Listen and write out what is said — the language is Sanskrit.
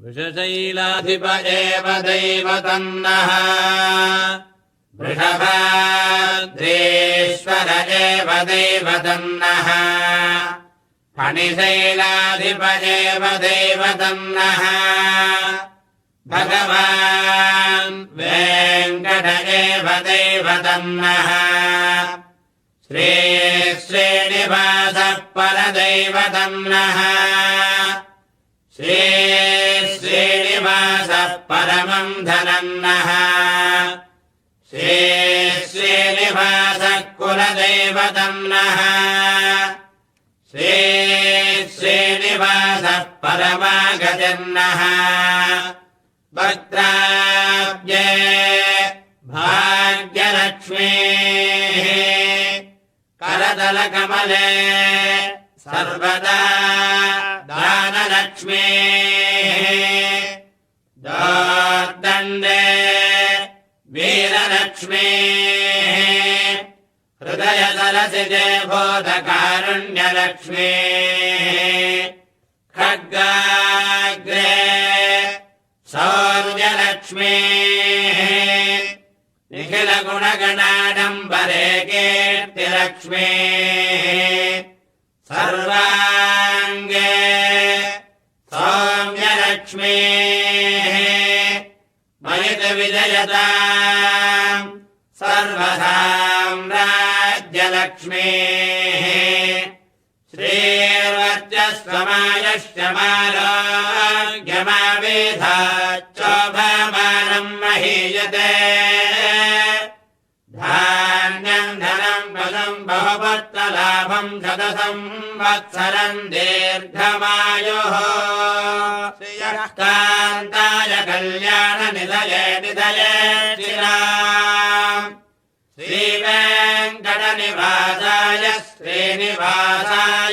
वृषशैलाधिप एव दैवतन्नः वृषभाद्रेश्वर एव दैवतन्नः फणिशैलाधिप एव दैवतन्नः भगवान् वेङ्कट एव दैवतन्नः श्रीश्रीनिवासः परदैवतन्नः श्रीश्रीनिवासः परमं धनन्नः श्रीश्रीनिवासः कुलदैवतन्नः श्रीश्रीनिवासः परमागतिर्नः भद्राब्जे भाग्यलक्ष्मीः करतलकमले सर्वदा दानलक्ष्मीः दोर्दण्डे वीरलक्ष्मीः हृदयसरसिजे बोधकारुण्यलक्ष्मीः खड्गाग्रे शौर्यलक्ष्मीः निखिलगुणगणाडम्बरे कीर्तिलक्ष्मीः सर्वाङ्गे सौम्यलक्ष्मीः मयितविजयताम् सर्वसाम्राज्यलक्ष्मीः श्रीर्वर्चस्वमायश्चमारोग्यमावेधाच्चोभमानम् महीयते धान्यम् धनम् पदम् बहुपत्तलाभम् शतसंवत्सरम् दीर्घमायुः श्रियः कान्ताय कल्याणनिधये निधये श्रीवेङ्कटनिवासाय श्रीनिवासाय